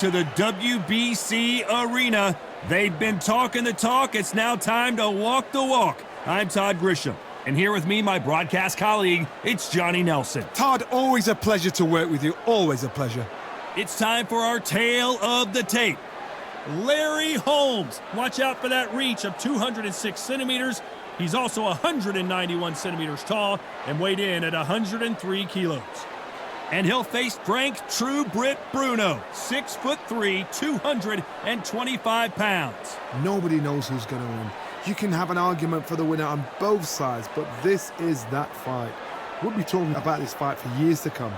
To the WBC arena. They've been talking the talk. It's now time to walk the walk. I'm Todd Grisham, and here with me, my broadcast colleague, it's Johnny Nelson. Todd, always a pleasure to work with you. Always a pleasure. It's time for our tale of the tape. Larry Holmes. Watch out for that reach of 206 centimeters. He's also 191 centimeters tall and weighed in at 103 kilos. And he'll face Frank True Brit Bruno, 6'3", 225 pounds. Nobody knows who's going to win. You can have an argument for the winner on both sides, but this is that fight. We'll be talking about this fight for years to come.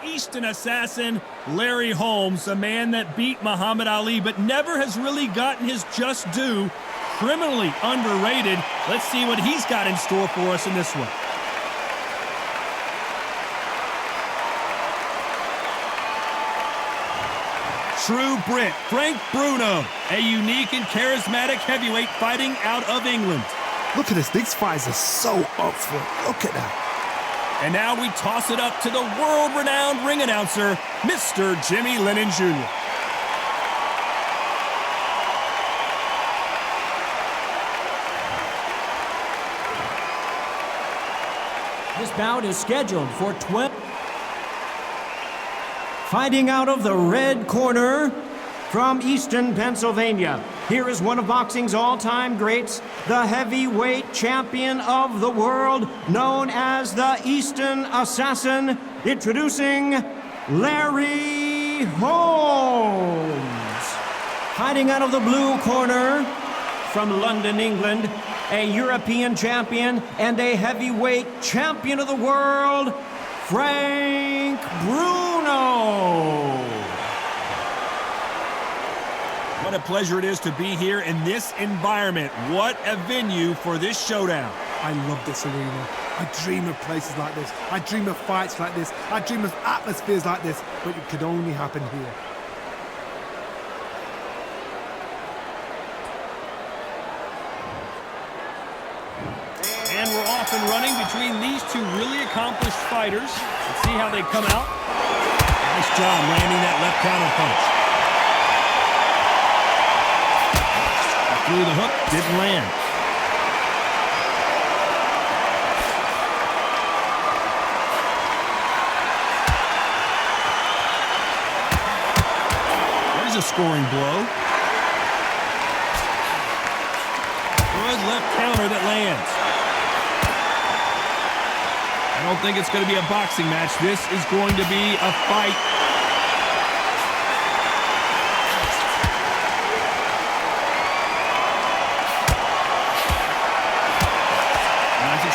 Eastern assassin Larry Holmes, a man that beat Muhammad Ali but never has really gotten his just due, criminally underrated. Let's see what he's got in store for us in this one. True Brit Frank Bruno, a unique and charismatic heavyweight fighting out of England. Look at this, these fights are so up for it. Look at that. And now we toss it up to the world-renowned ring announcer, Mr. Jimmy Lennon Jr. This bout is scheduled for 12. Fighting out of the red corner from Easton, Pennsylvania. Here is one of boxing's all-time greats, the heavyweight champion of the world, known as the Eastern Assassin, introducing Larry Holmes. Fighting out of the blue corner from London, England, a European champion and a heavyweight champion of the world, Frank Bruno. What a pleasure it is to be here in this environment. What a venue for this showdown. I love this arena. I dream of places like this. I dream of fights like this. I dream of atmospheres like this, but it could only happen here. And we're off and running between these two really accomplished fighters. Let's see how they come out. Nice job landing that left counter punch. Through the hook, didn't land. There's a scoring blow. Good left counter that lands. I don't think it's going to be a boxing match. This is going to be a fight.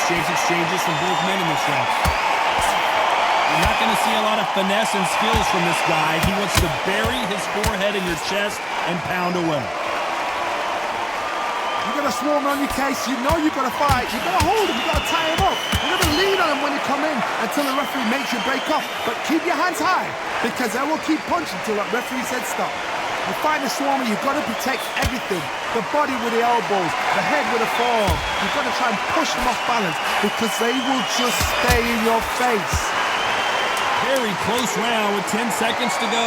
Exchanges from both men in this round. You're not going to see a lot of finesse and skills from this guy. He wants to bury his forehead in your chest and pound away. You're going to swarm on your case. You know you've got to fight. You've got to hold him. You've got to tie him up. You're going to lean on him when you come in until the referee makes you break off. But keep your hands high, because they will keep punching until that referee said stop. You fight the swarmer, you've got to protect everything. The body with the elbows, the head with the forearm. You've got to try and push them off balance, because they will just stay in your face. Very close round with 10 seconds to go.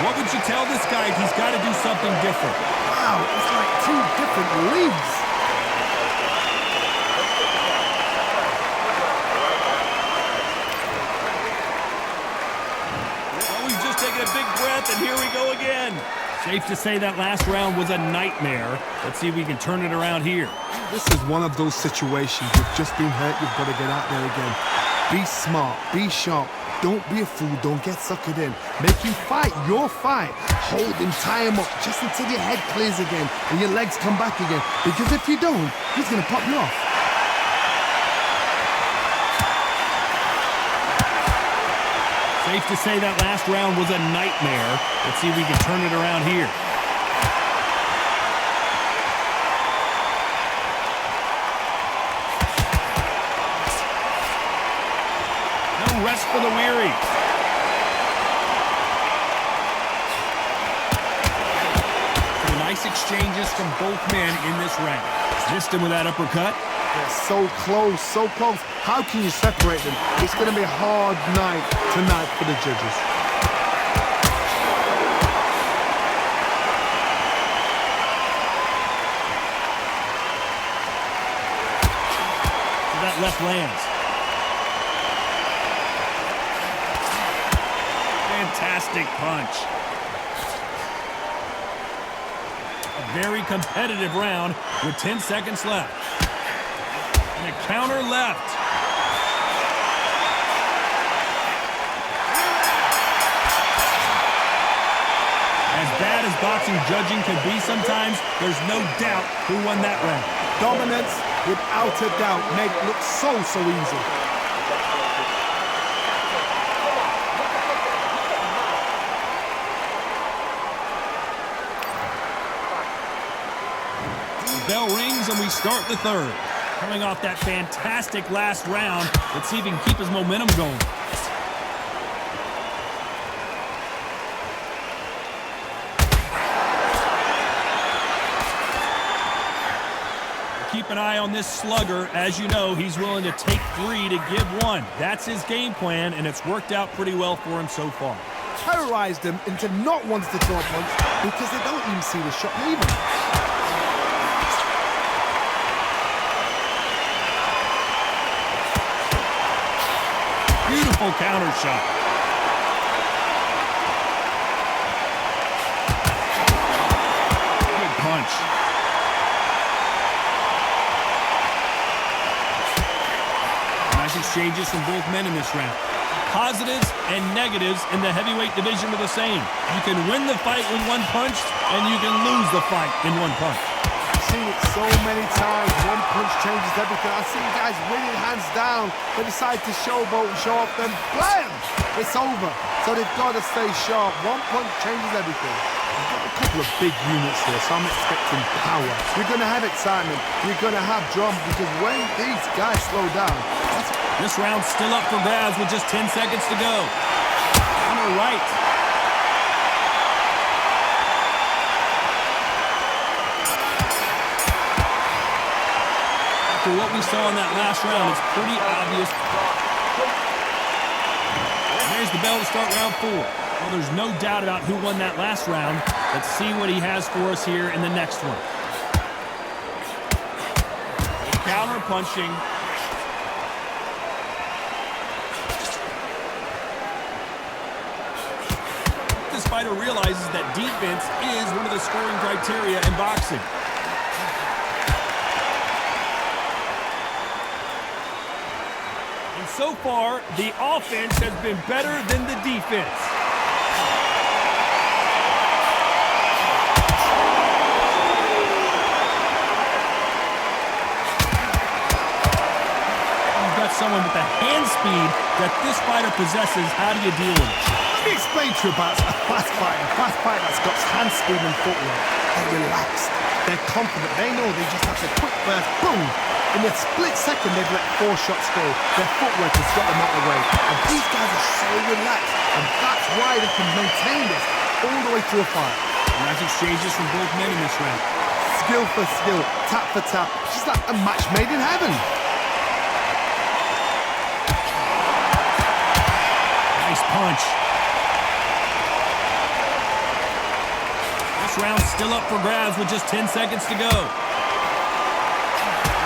What would you tell this guy if he's got to do something different? Wow, it's like two different leagues. Well, we've just taken a big breath, and here we go again. Safe to say that last round was a nightmare. Let's see if we can turn it around here. This is one of those situations. You've just been hurt, you've got to get out there again. Be smart, be sharp. Don't be a fool, don't get suckered in. Make him fight your fight. Hold him, tie him up, just until your head clears again and your legs come back again. Because if you don't, he's going to pop you off. Safe to say that last round was a nightmare. Let's see if we can turn it around here. rest for the weary. Some nice exchanges from both men in this round. Missed him with that uppercut. They're so close, so close. How can you separate them? It's going to be a hard night tonight for the judges. That left lands. Fantastic punch. A very competitive round with 10 seconds left. And a counter left. As bad as boxing judging can be sometimes, there's no doubt who won that round. Dominance, without a doubt, made it look so easy. The bell rings and we start the third. Coming off that fantastic last round, let's see if he can keep his momentum going. Keep an eye on this slugger. As you know, he's willing to take 3 to give 1. That's his game plan, and it's worked out pretty well for him so far. Terrorized them into not wanting to throw a punch because they don't even see the shot leaving. Beautiful counter shot. Good punch. Nice exchanges from both men in this round. Positives and negatives in the heavyweight division are the same. You can win the fight with one punch, and you can lose the fight in one punch. I've seen it so many times. One punch changes everything. I've seen guys winning hands down. They decide to showboat and show off, then blam! It's over. So they've got to stay sharp. One punch changes everything. I've got a couple of big units here, so I'm expecting power. You're going to have excitement. You're going to have drama, because when these guys slow down, this round's still up for grabs with just 10 seconds to go. Counter right. After what we saw in that last round, it's pretty obvious. There's the bell to start round 4. Well, there's no doubt about who won that last round. Let's see what he has for us here in the next one. Counter punching. This fighter realizes that defense is one of the scoring criteria in boxing. And so far, the offense has been better than the defense. You've got someone with the hand speed that this fighter possesses. How do you deal with it? Let me explain to you about a fast fighter that's got hand speed and footwork. They're relaxed. They're confident. They know they just have to quick burst, boom. In a split second, they've let 4 shots go. Their footwork has got them out of the way. And these guys are so relaxed. And that's why they can maintain this all the way through a fight. Nice exchanges from both men in this round. Skill for skill, tap for tap. It's just like a match made in heaven. Nice punch. This round's still up for grabs with just 10 seconds to go.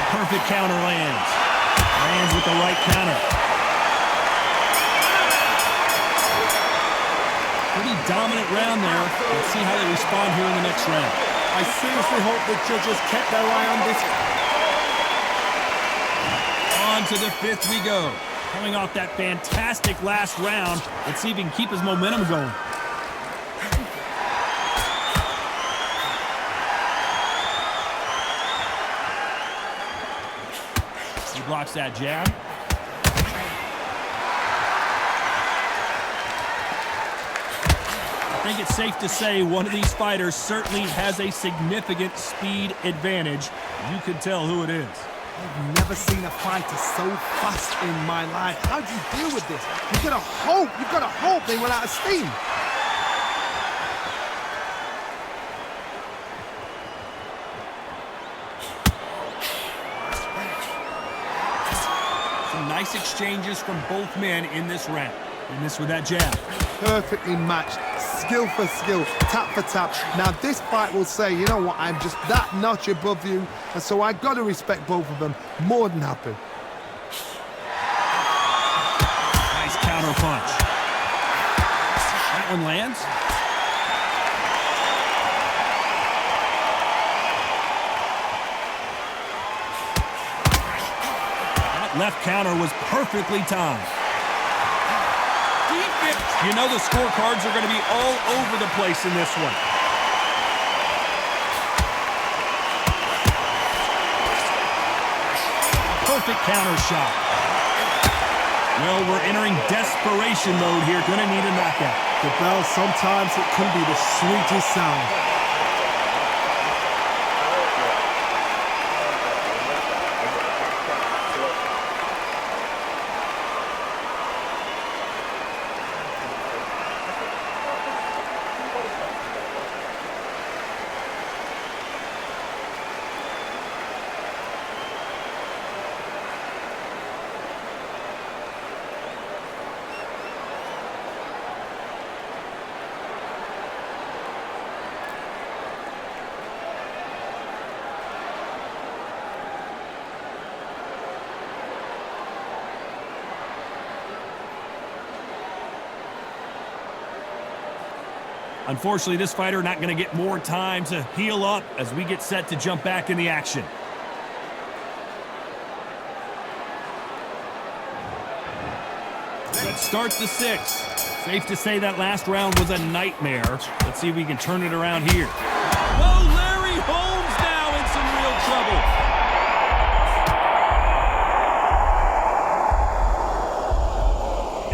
Perfect counter lands. Lands with the right counter. Pretty dominant round there. Let's see how they respond here in the next round. I seriously hope the judges kept their eye on this. On to the 5th we go. Coming off that fantastic last round, let's see if he can keep his momentum going. He blocks that jab. I think it's safe to say one of these fighters certainly has a significant speed advantage. You can tell who it is. I've never seen a fighter so fast in my life. How do you deal with this? You've got to hope they run out of steam. Some nice exchanges from both men in this round. And this with that jab. Perfectly matched, skill for skill, tap for tap. Now this fight will say, you know what, I'm just that notch above you, and so I got to respect both of them. More than happy. Nice counter punch. That one lands. That left counter was perfectly timed. You know the scorecards are going to be all over the place in this one. Perfect counter shot. Well, we're entering desperation mode here. Going to need a knockout. The bell, sometimes it can be the sweetest sound. Unfortunately, this fighter not going to get more time to heal up as we get set to jump back in the action. Let's start the sixth. Safe to say that last round was a nightmare. Let's see if we can turn it around here. Whoa, Larry Holmes now in some real trouble.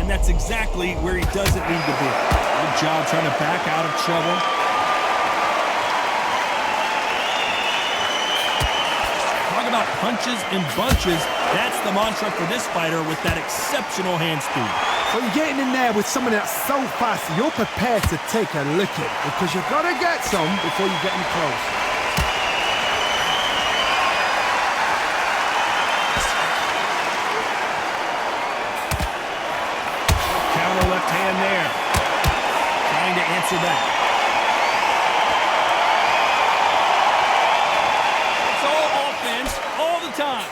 And that's exactly where he doesn't need to be. Good job trying to back out of trouble. Talk about punches and bunches. That's the mantra for this fighter with that exceptional hand speed. So you're getting in there with someone that's so fast, you're prepared to take a licking because you've got to get some before you get any close. Counter left hand there. Trying to answer that. It's all offense all the time.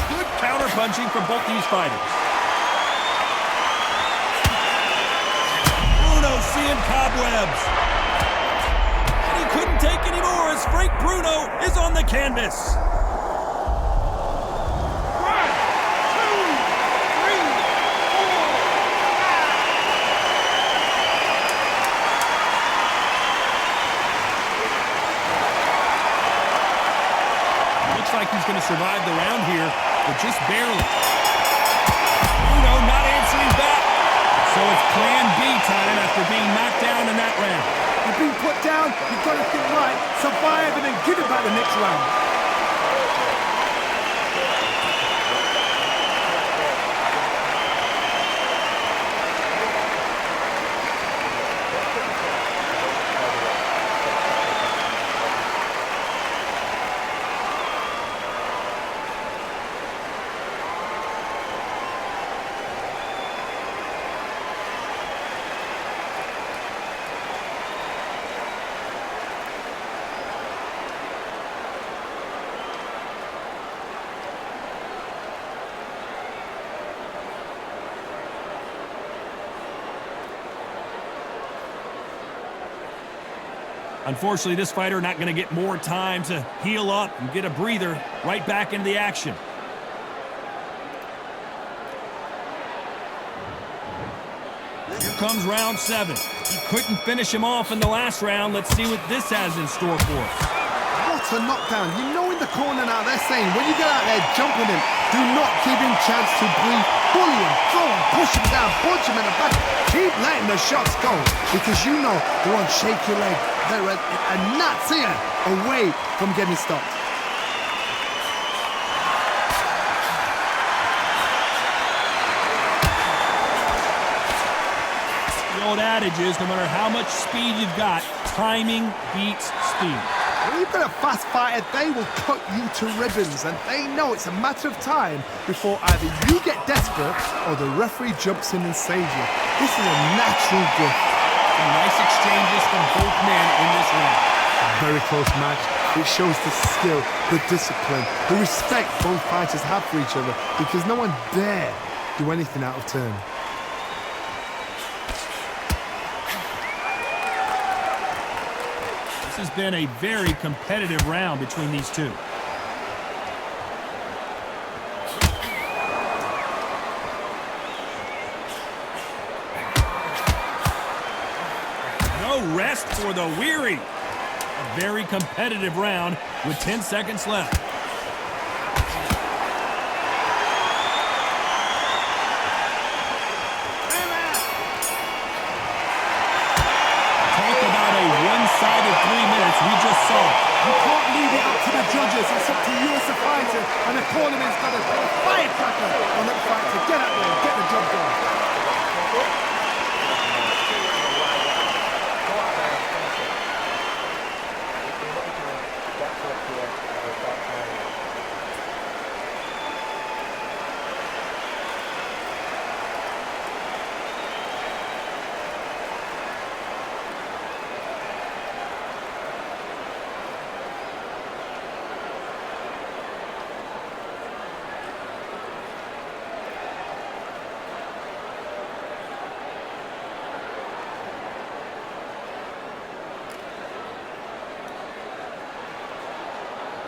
Good counter punching from both these fighters. Bruno seeing cobwebs. And he couldn't take any more as Frank Bruno is on the canvas. Like he's going to survive the round here, but just barely. Bruno not answering back. So it's plan B time after being knocked down in that round. You've been put down, you've got to think right, survive and then give it back the next round. Unfortunately, this fighter not going to get more time to heal up and get a breather right back into the action. Here comes round 7. He couldn't finish him off in the last round. Let's see what this has in store for us. What a knockdown. You know in the corner now they're saying when you get out there jumping him, do not give him chance to breathe. Bully him, throw him, push him down, punch him in the back. Keep letting the shots go because you know they're on shaky leg. They're a gnat's ear away from getting stopped. old adage is, no matter how much speed you've got, timing beats speed. When you've got a fast fighter, they will cut you to ribbons, and they know it's a matter of time before either you get desperate or the referee jumps in and saves you. This is a natural gift. Some nice exchanges from both men in this round. Very close match. It shows the skill, the discipline, the respect both fighters have for each other, because no one dare do anything out of turn. This has been a very competitive round between these two. No rest for the weary. A very competitive round with 10 seconds left. Talk about a one-sided 3 minutes we just saw. You can't leave it up to the judges. It's up to you as a fighter, and the cornerman's got a firecracker on that fight to get out there and get the job done.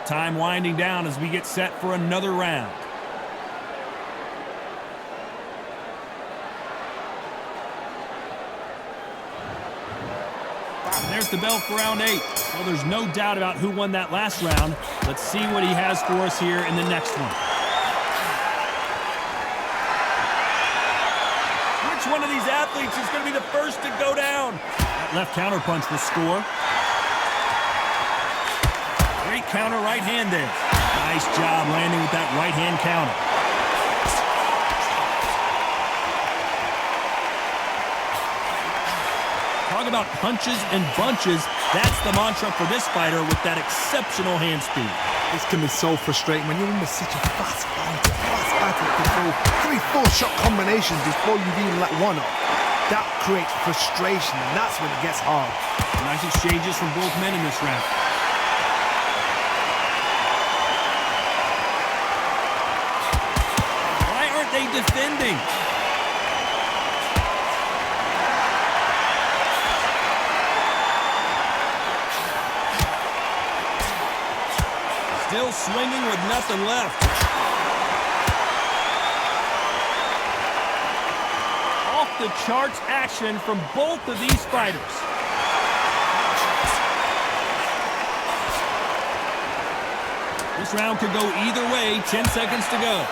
Time winding down as we get set for another round. And there's the bell for round 8. Well, there's no doubt about who won that last round. Let's see what he has for us here in the next one. Which one of these athletes is going to be the first to go down? That left counterpunch will score. Great counter right hand there. Nice job landing with that right hand counter. Talk about punches and bunches. That's the mantra for this fighter with that exceptional hand speed. This can be so frustrating when you're in such a fast fighter. Can throw 3-4 shot combinations before you've even let one off. That creates frustration, and that's when it gets hard. Nice exchanges from both men in this round. They defending. Still swinging with nothing left. Off the charts action from both of these fighters. This round could go either way. 10 seconds to go.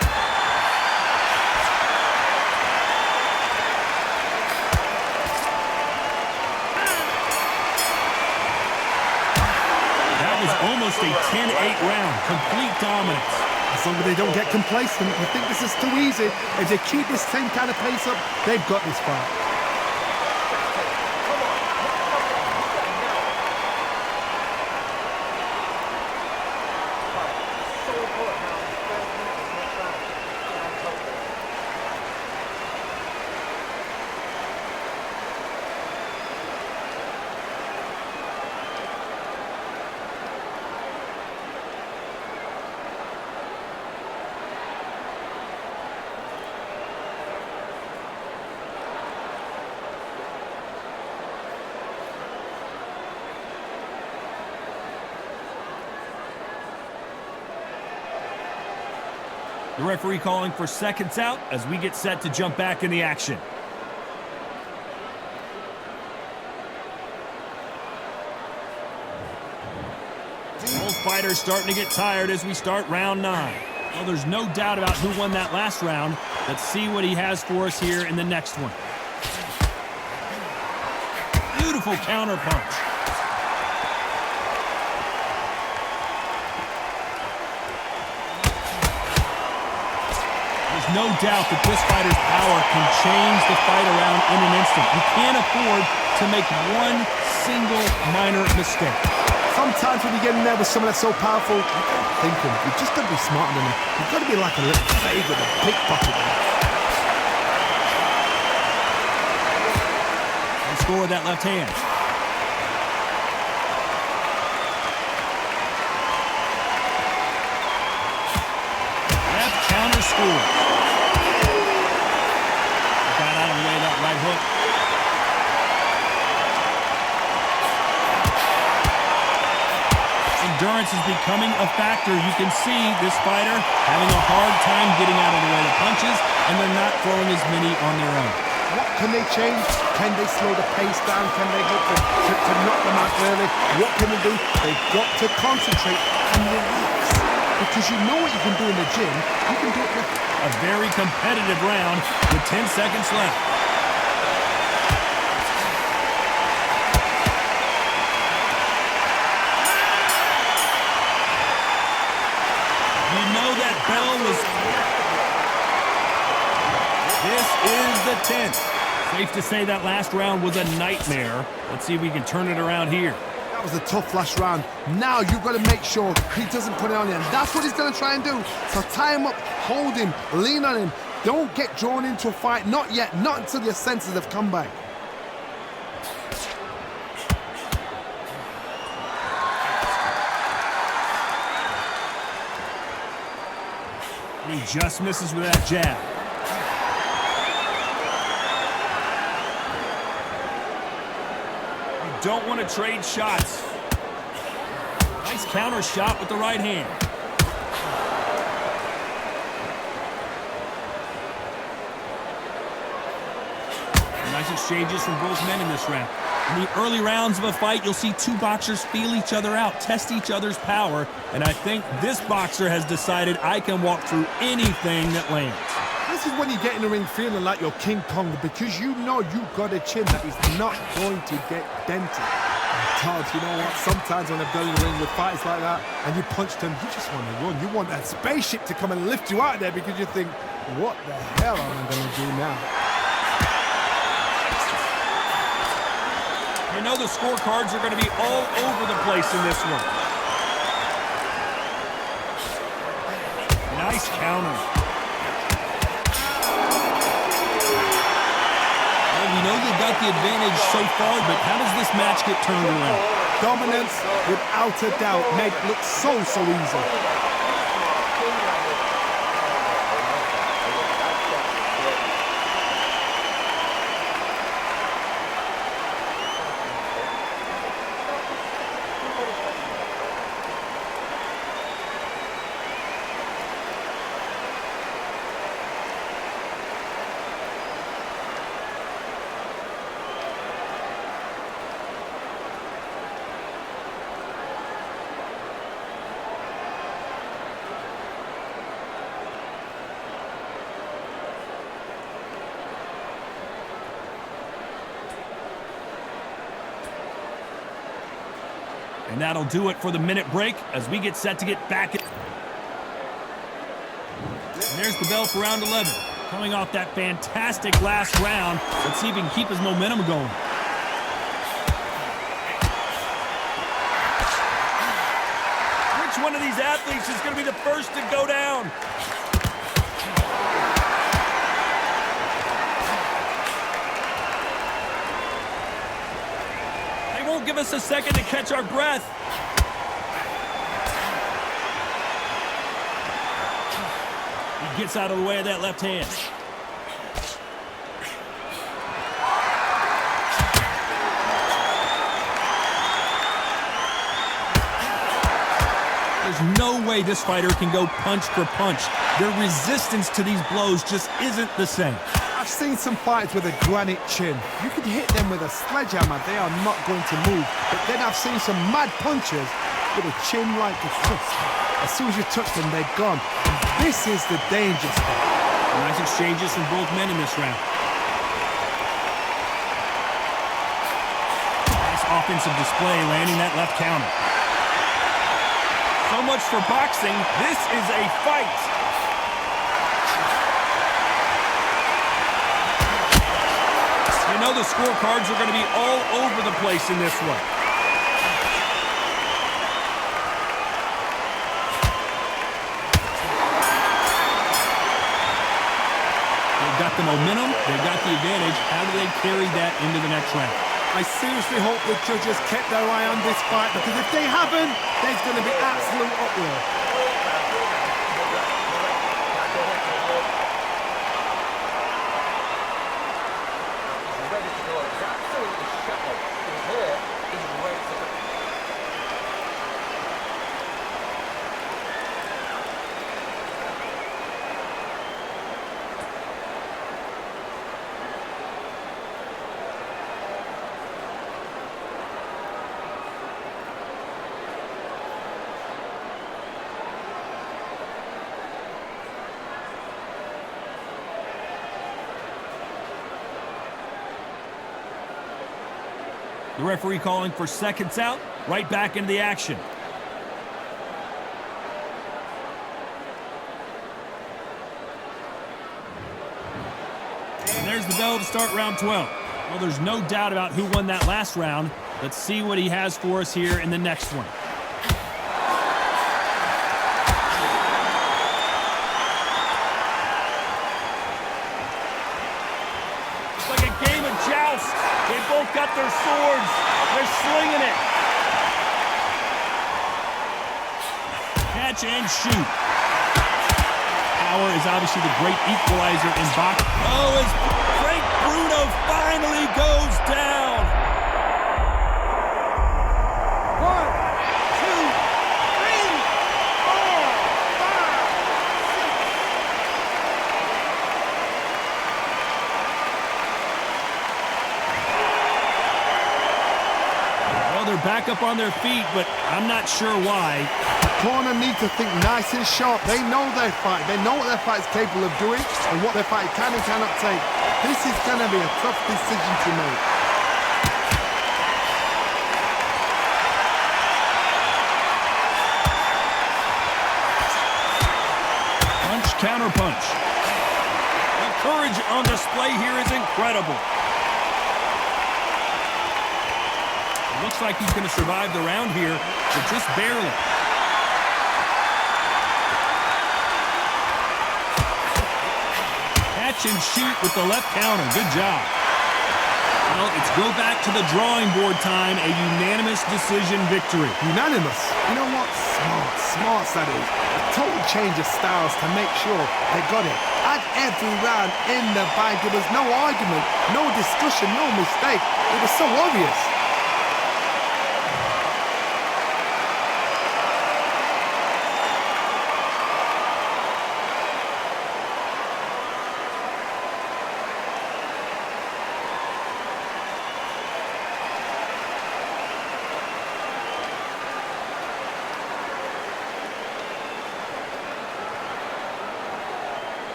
Almost a 10-8 round. Complete dominance. As long as they don't get complacent, I think this is too easy. If they keep this same kind of pace up, they've got this fight. The referee calling for seconds out as we get set to jump back in the action. Both fighters starting to get tired as we start round 9. Well, there's no doubt about who won that last round. Let's see what he has for us here in the next one. Beautiful counter punch. There's no doubt that this fighter's power can change the fight around in an instant. You can't afford to make one single minor mistake. Sometimes when you get in there with someone that's so powerful, you can't think him. You've just got to be smarter than him. You've got to be like a little fade with a pickpocket. And score with that left hand. Left counter score. Got out of the way of that right hook. Endurance is becoming a factor. You can see this fighter having a hard time getting out of the way of punches, and they're not throwing as many on their own. What can they change? Can they slow the pace down? Can they hope to knock them out early? What can they do? They've got to concentrate and relax. Because you know what you can do in the gym. You can do it with a very competitive round with 10 seconds left. Bell was... This is the 10th. Safe to say that last round was a nightmare. Let's see if we can turn it around here. That was a tough last round. Now you've got to make sure he doesn't put it on you. And that's what he's going to try and do. So tie him up, hold him, lean on him. Don't get drawn into a fight. Not yet. Not until your senses have come back. He just misses with that jab. You don't want to trade shots. Nice counter shot with the right hand. Nice exchanges from both men in this round. In the early rounds of a fight, you'll see two boxers feel each other out, test each other's power, and I think this boxer has decided I can walk through anything that lands. This is when you get in the ring feeling like you're King Kong, because you know you've got a chin that is not going to get dented. Todd, you know what? Sometimes when I've done in the ring with fights like that, and you punch them, you just want to run. You want that spaceship to come and lift you out there because you think, what the hell am I going to do now? You know the scorecards are going to be all over the place in this one. Nice counter. Well, we know you've got the advantage so far, but how does this match get turned around? Dominance, without a doubt, made it look so easy. And that'll do it for the minute break as we get set to get back. And there's the bell for round 11. Coming off that fantastic last round, let's see if he can keep his momentum going. Which one of these athletes is going to be the first to go down? Give us a second to catch our breath. He gets out of the way of that left hand. There's no way this fighter can go punch for punch. Their resistance to these blows just isn't the same. I've seen some fighters with a granite chin. You could hit them with a sledgehammer, they are not going to move. But then I've seen some mad punchers with a chin like a fist. As soon as you touch them, they're gone. And this is the danger spot. Nice exchanges from both men in this round. Nice offensive display, landing that left counter. So much for boxing. This is a fight. know the scorecards are going to be all over the place in this one. They've got the momentum. They've got the advantage. How do they carry that into the next round? I seriously hope the judges kept their eye on this fight, because if they haven't, there's going to be absolute uproar. The referee calling for seconds out, right back into the action. And there's the bell to start round 12. Well, there's no doubt about who won that last round. Let's see what he has for us here in the next one. It's like a game of joust. They both got their swords. They're slinging it. Catch and shoot. Power is obviously the great equalizer in boxing. Oh, as Bruno finally goes down. 1, 2, 3, 4, 5, 6. Well, they're back up on their feet, but I'm not sure why. The corner need to think nice and sharp. They know their fight. They know what their fight is capable of doing and what their fight can and cannot take. This is going to be a tough decision to make. Punch, counter punch. The courage on display here is incredible. It looks like he's going to survive the round here, but just barely. Catch and shoot with the left counter. Good job. Well, it's go back to the drawing board time. A unanimous decision victory. Unanimous. You know what? Smart that is. A total change of styles to make sure they got it. At every round in the bag, there was no argument, no discussion, no mistake. It was so obvious.